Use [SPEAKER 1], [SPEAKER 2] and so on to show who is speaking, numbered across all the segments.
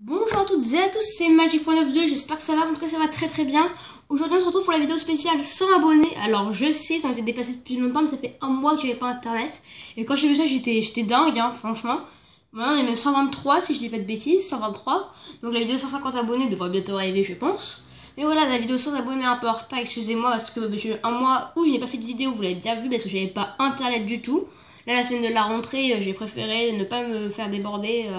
[SPEAKER 1] Bonjour à toutes et à tous, c'est Magic.92, j'espère que ça va, en tout cas ça va très bien. Aujourd'hui on se retrouve pour la vidéo spéciale 100 abonnés. Alors je sais, ça a été dépassé depuis longtemps, mais ça fait un mois que j'avais pas internet. Et quand j'ai vu ça j'étais dingue, hein, franchement. Maintenant il y a même 123 si je dis pas de bêtises, 123. Donc la vidéo 150 abonnés devrait bientôt arriver je pense. Mais voilà, la vidéo 100 abonnés un peu en retard, excusez-moi, parce que j'ai eu un mois où je n'ai pas fait de vidéo, vous l'avez déjà vu, parce que j'avais pas internet du tout. Là la semaine de la rentrée, j'ai préféré ne pas me faire déborder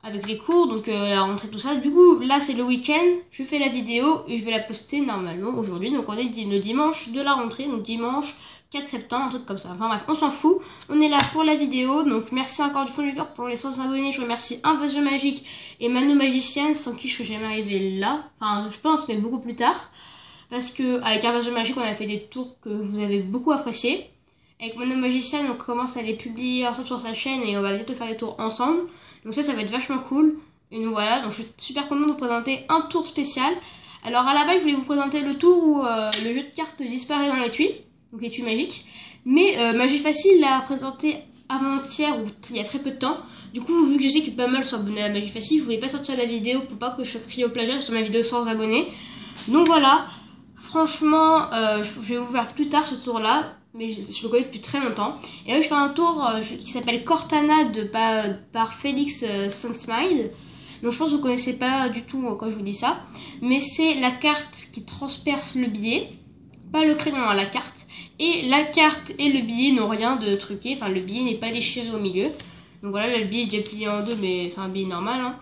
[SPEAKER 1] avec les cours, donc la rentrée, tout ça. Du coup, là, c'est le week-end. Je fais la vidéo et je vais la poster normalement aujourd'hui. Donc, on est le dimanche de la rentrée, donc dimanche 4 septembre, un truc comme ça. Enfin bref, on s'en fout. On est là pour la vidéo. Donc, merci encore du fond du cœur pour les 100 abonnés. Je remercie Invasion Magique et Mano Magicienne, sans qui je serais jamais arrivé là. Enfin, je pense, mais beaucoup plus tard. Parce que avec Invasion Magique, on a fait des tours que vous avez beaucoup appréciés. Avec Mano Magicienne, on commence à les publier ensemble sur sa chaîne et on va bientôt faire des tours ensemble. Donc ça va être vachement cool. Et nous voilà, donc je suis super contente de vous présenter un tour spécial. Alors à la base, je voulais vous présenter le tour où le jeu de cartes disparaît dans l'étui. Donc l'étui magique. Mais Magie Facile l'a présenté avant-hier ou il y a très peu de temps. Du coup, vu que je sais que pas mal sont abonnés à Magie Facile, je voulais pas sortir la vidéo pour pas que je sois crié au plagiat sur ma vidéo sans abonnés. Donc voilà, franchement, je vais vous faire plus tard ce tour là. Mais je le connais depuis très longtemps. Et là, je fais un tour qui s'appelle Cortana par Félix Sunsmile. Donc, je pense que vous connaissez pas du tout quand je vous dis ça. Mais c'est la carte qui transperce le billet. Pas le crayon, hein, la carte. Et la carte et le billet n'ont rien de truqué. Enfin, le billet n'est pas déchiré au milieu. Donc voilà, là, le billet est déjà plié en deux, mais c'est un billet normal. Hein.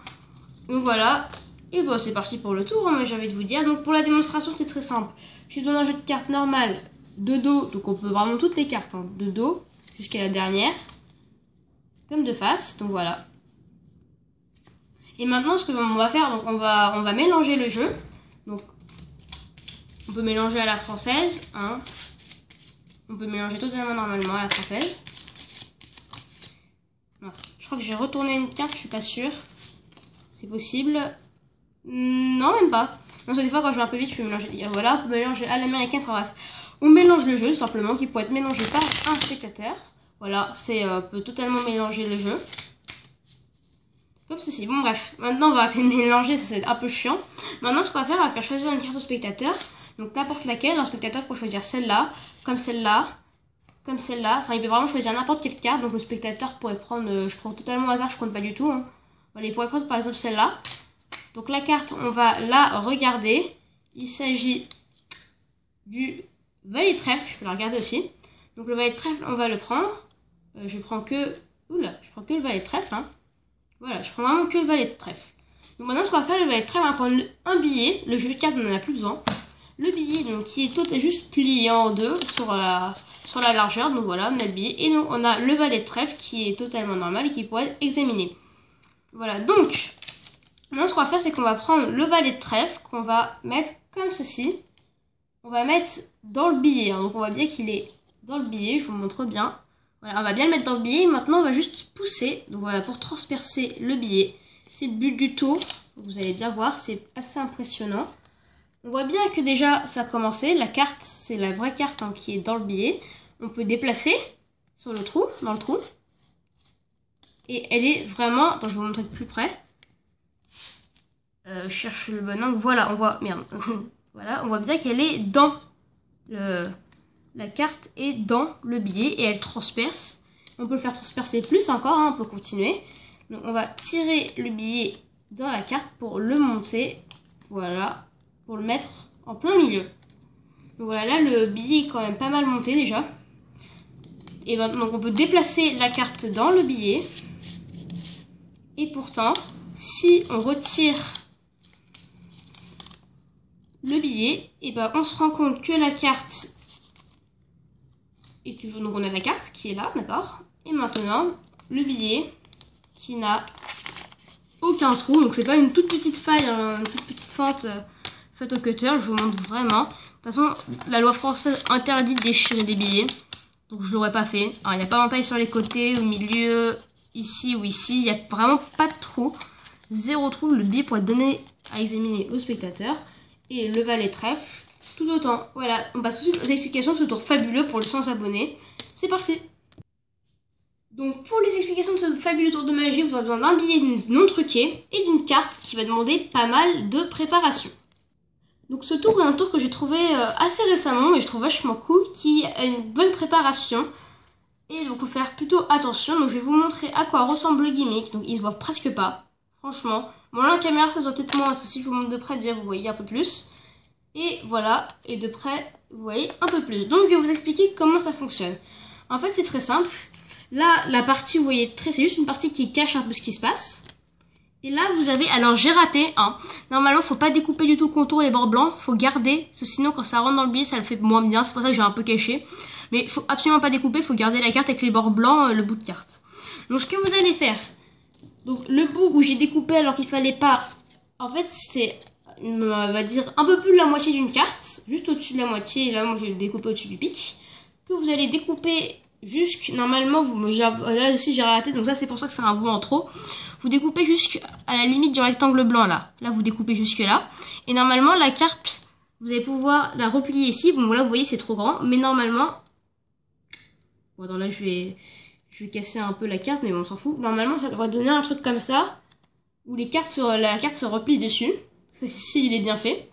[SPEAKER 1] Donc voilà. Et bon, c'est parti pour le tour, hein, j'ai envie de vous dire. Donc, pour la démonstration, c'est très simple. Je donne un jeu de cartes normal de dos, donc on peut vraiment toutes les cartes, hein, de dos jusqu'à la dernière, comme de face, donc voilà. Et maintenant, ce que on va faire, donc on va mélanger le jeu. Donc, on peut mélanger à la française, hein. On peut mélanger totalement normalement à la française. Mince, je crois que j'ai retourné une carte, je suis pas sûre. C'est possible. Non, même pas. Non, des fois quand je vais un peu vite, je peux mélanger. Voilà, on peut mélanger à l'américaine, enfin bref. On mélange le jeu, simplement, qui peut être mélangé par un spectateur. Voilà, peut totalement mélanger le jeu. Comme ceci. Bon, bref. Maintenant, on va arrêter de mélanger, ça c'est un peu chiant. Maintenant, ce qu'on va faire, on va faire choisir une carte au spectateur. Donc, n'importe laquelle. Un spectateur peut choisir celle-là, comme celle-là, comme celle-là. Enfin, il peut vraiment choisir n'importe quelle carte. Donc, le spectateur pourrait prendre, je prends totalement au hasard, je compte pas du tout. Hein. Voilà, il pourrait prendre par exemple celle-là. Donc, la carte, on va la regarder. Il s'agit du valet de trèfle, je peux la regarder aussi. Donc le valet de trèfle, on va le prendre. Je prends que le valet de trèfle. Hein. Voilà, je prends vraiment que le valet de trèfle. Donc maintenant, ce qu'on va faire, le valet de trèfle, on va prendre un billet. Le jeu de cartes, on n'en a plus besoin. Le billet, donc qui est juste plié en deux sur la largeur. Donc voilà, on a le billet. Et donc on a le valet de trèfle qui est totalement normal et qui pourrait être examiné. Voilà, donc maintenant, ce qu'on va faire, c'est qu'on va prendre le valet de trèfle qu'on va mettre comme ceci. On va mettre dans le billet, hein. Donc on voit bien qu'il est dans le billet, je vous montre bien. Voilà, on va bien le mettre dans le billet. Maintenant on va juste pousser, donc voilà, pour transpercer le billet. C'est le but du tour, vous allez bien voir, c'est assez impressionnant. On voit bien que déjà ça a commencé, la carte, c'est la vraie carte, hein, qui est dans le billet. On peut déplacer sur le trou, dans le trou. Et elle est vraiment, attends je vais vous montrer de plus près. Je cherche le bon angle, voilà, on voit, merde. Voilà, on voit bien qu'elle est dans la carte est dans le billet et elle transperce. On peut le faire transpercer plus encore, hein, on peut continuer. Donc on va tirer le billet dans la carte pour le monter. Voilà, pour le mettre en plein milieu. Donc voilà, là le billet est quand même pas mal monté déjà. Et ben, donc on peut déplacer la carte dans le billet. Et pourtant, si on retire le billet, et ben on se rend compte que la carte est toujours, donc on a la carte qui est là, d'accord, et maintenant le billet qui n'a aucun trou, donc c'est pas une toute petite faille, hein, une toute petite fente faite au cutter, je vous montre vraiment. De toute façon, la loi française interdit de déchirer des billets, donc je l'aurais pas fait. Alors il n'y a pas d'entaille sur les côtés, au milieu, ici ou ici, il n'y a vraiment pas de trou, zéro trou, le billet pourrait être donné à examiner au spectateur. Et le valet trèfle, tout autant. Voilà, on passe tout de suite aux explications de ce tour fabuleux pour les 100 abonnés. C'est parti! Donc pour les explications de ce fabuleux tour de magie, vous aurez besoin d'un billet non truqué et d'une carte qui va demander pas mal de préparation. Donc ce tour est un tour que j'ai trouvé assez récemment et je trouve vachement cool, qui a une bonne préparation. Et donc faut faire plutôt attention. Donc je vais vous montrer à quoi ressemble le gimmick. Donc il se voit presque pas, franchement. Bon là la caméra ça se voit peut-être moins, si je vous montre de près déjà vous voyez un peu plus. Et voilà, et de près vous voyez un peu plus. Donc je vais vous expliquer comment ça fonctionne. En fait c'est très simple. Là la partie vous voyez c'est juste une partie qui cache un peu ce qui se passe. Et là vous avez, alors j'ai raté, hein. Normalement faut pas découper du tout le contour et les bords blancs, faut garder, parce que sinon quand ça rentre dans le billet ça le fait moins bien, c'est pour ça que j'ai un peu caché. Mais il faut absolument pas découper, il faut garder la carte avec les bords blancs, le bout de carte. Donc ce que vous allez faire, donc le bout où j'ai découpé alors qu'il fallait pas, en fait c'est, on va dire un peu plus de la moitié d'une carte, juste au-dessus de la moitié, et là moi j'ai découpé au-dessus du pic, que vous allez découper jusqu'à, normalement, là aussi j'ai raté, donc ça c'est pour ça que c'est un bout en trop. Vous découpez jusqu'à la limite du rectangle blanc là. Là vous découpez jusque là. Et normalement la carte, vous allez pouvoir la replier ici. Bon là vous voyez c'est trop grand. Mais normalement, bon là je vais casser un peu la carte, mais bon, on s'en fout. Normalement ça devrait donner un truc comme ça, où la carte se replie dessus. Si il est bien fait.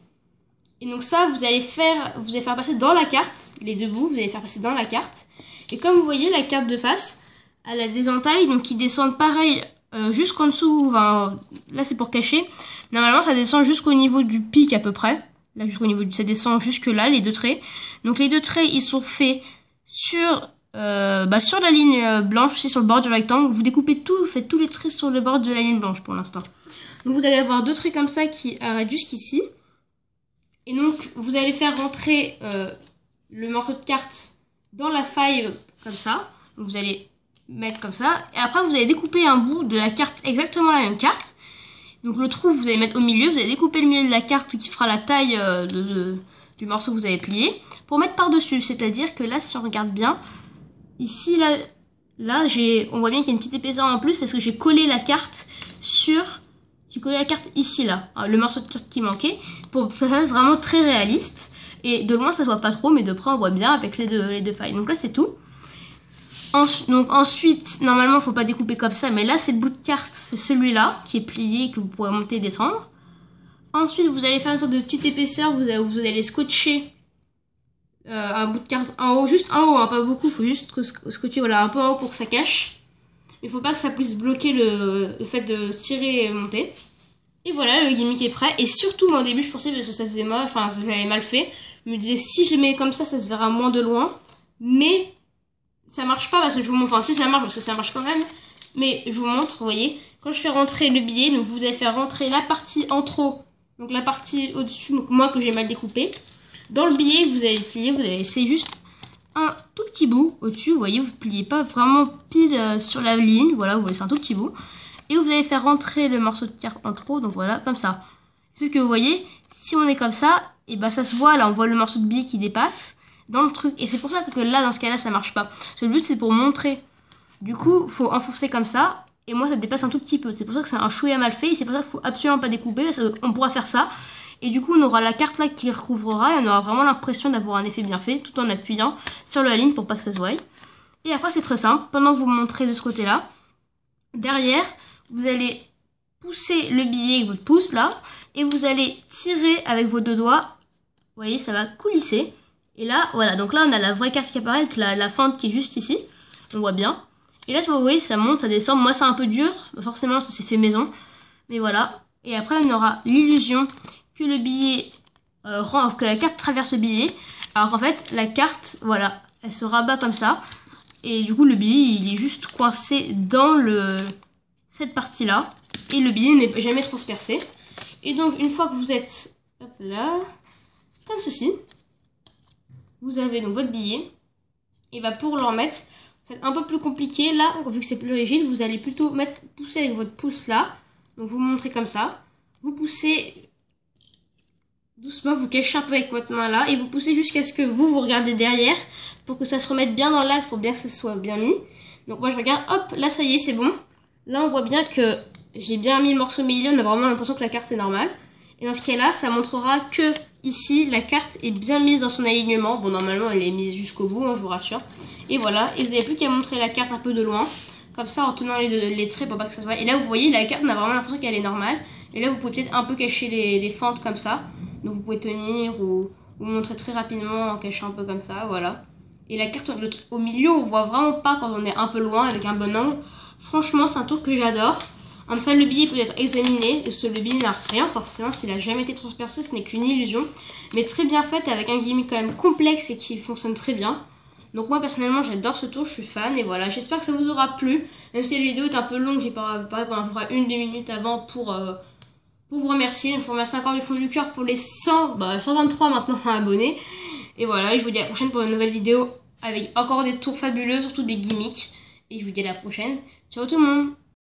[SPEAKER 1] Et donc ça vous allez faire passer dans la carte, les deux bouts, vous allez faire passer dans la carte. Et comme vous voyez la carte de face, elle a des entailles donc qui descendent pareil. Jusqu'en dessous, enfin, là c'est pour cacher. Normalement ça descend jusqu'au niveau du pic à peu près. Là jusqu'au niveau ça descend jusque là les deux traits. Donc les deux traits ils sont faits sur la ligne blanche, aussi sur le bord du rectangle. Vous découpez tout, vous faites tous les traits sur le bord de la ligne blanche pour l'instant. Donc vous allez avoir deux traits comme ça qui arrêtent jusqu'ici. Et donc vous allez faire rentrer le morceau de carte dans la faille comme ça. Donc vous allez mettre comme ça, et après vous allez découper un bout de la carte, exactement la même carte. Donc le trou vous allez mettre au milieu, vous allez découper le milieu de la carte qui fera la taille du morceau que vous avez plié, pour mettre par dessus. C'est à dire que là si on regarde bien, ici là on voit bien qu'il y a une petite épaisseur en plus, parce que j'ai collé la carte ici là, le morceau de carte qui manquait, pour faire ça vraiment très réaliste. Et de loin ça se voit pas trop, mais de près on voit bien avec les deux failles. Donc là c'est tout. Donc ensuite, normalement, faut pas découper comme ça, mais là, c'est le bout de carte, c'est celui-là qui est plié, que vous pourrez monter et descendre. Ensuite, vous allez faire une sorte de petite épaisseur, vous allez scotcher un bout de carte en haut, juste en haut, hein, pas beaucoup, faut juste scotcher voilà, un peu en haut pour que ça cache. Il faut pas que ça puisse bloquer le fait de tirer et monter. Et voilà, le gimmick est prêt. Et surtout, moi au début, je pensais, parce que ça faisait mal, enfin, ça avait mal fait, je me disais, si je le mets comme ça se verra moins de loin, mais ça marche pas parce que je vous montre, enfin si ça marche parce que ça marche quand même, mais je vous montre, vous voyez, quand je fais rentrer le billet, donc vous allez faire rentrer la partie en trop, donc la partie au-dessus, moi que j'ai mal découpé, dans le billet que vous allez plier, vous allez laisser juste un tout petit bout au-dessus, vous voyez, vous pliez pas vraiment pile sur la ligne, voilà, vous laissez un tout petit bout, et vous allez faire rentrer le morceau de carte en trop, donc voilà, comme ça. Ce que vous voyez, si on est comme ça, et ben ça se voit, là on voit le morceau de billet qui dépasse dans le truc, et c'est pour ça que là dans ce cas là ça marche pas, parce que le but c'est pour montrer, du coup faut enfoncer comme ça, et moi ça dépasse un tout petit peu, c'est pour ça que c'est un chouïa mal fait, et c'est pour ça qu'il faut absolument pas découper, parce qu'on pourra faire ça, et du coup on aura la carte là qui recouvrera, et on aura vraiment l'impression d'avoir un effet bien fait, tout en appuyant sur la ligne pour pas que ça se voie. Et après c'est très simple, pendant que vous montrez de ce côté là, derrière vous allez pousser le billet avec votre pouce là, et vous allez tirer avec vos deux doigts, vous voyez ça va coulisser. Et là, voilà, donc là on a la vraie carte qui apparaît avec la fente qui est juste ici, on voit bien. Et là, vous voyez, ça monte, ça descend, moi c'est un peu dur, forcément ça s'est fait maison, mais voilà. Et après on aura l'illusion que le billet, que la carte traverse le billet, alors qu'en fait la carte, voilà, elle se rabat comme ça, et du coup le billet il est juste coincé dans cette partie là, et le billet n'est jamais transpercé. Et donc une fois que vous êtes, hop là, comme ceci, vous avez donc votre billet, et bah pour l'en mettre, c'est un peu plus compliqué. Là, vu que c'est plus rigide, vous allez plutôt pousser avec votre pouce là. Donc vous montrez comme ça. Vous poussez doucement, vous cachez un peu avec votre main là, et vous poussez jusqu'à ce que vous regardez derrière, pour que ça se remette bien dans l'axe, pour bien que ça soit bien mis. Donc moi je regarde, hop, là ça y est, c'est bon. Là on voit bien que j'ai bien mis le morceau au milieu, on a vraiment l'impression que la carte est normale. Et dans ce cas-là, ça montrera que ici, la carte est bien mise dans son alignement. Bon, normalement, elle est mise jusqu'au bout, hein, je vous rassure. Et voilà, et vous n'avez plus qu'à montrer la carte un peu de loin comme ça en tenant les traits pour pas que ça se voit. Et là vous voyez la carte, on a vraiment l'impression qu'elle est normale. Et là vous pouvez peut-être un peu cacher les fentes comme ça. Donc vous pouvez tenir ou montrer très rapidement en cachant un peu comme ça, voilà. Et la carte au milieu on voit vraiment pas quand on est un peu loin avec un bon angle. Franchement c'est un tour que j'adore. Comme ça le billet peut être examiné, parce que le billet n'a rien forcément, s'il a jamais été transpercé ce n'est qu'une illusion. Mais très bien fait avec un gimmick quand même complexe et qui fonctionne très bien. Donc moi personnellement j'adore ce tour, je suis fan et voilà, j'espère que ça vous aura plu. Même si la vidéo est un peu longue, j'ai parlé pendant 1-2 minutes avant pour vous remercier. Je vous remercie encore du fond du cœur pour les 123 maintenant abonnés. Et voilà, je vous dis à la prochaine pour une nouvelle vidéo avec encore des tours fabuleux, surtout des gimmicks. Et je vous dis à la prochaine. Ciao tout le monde!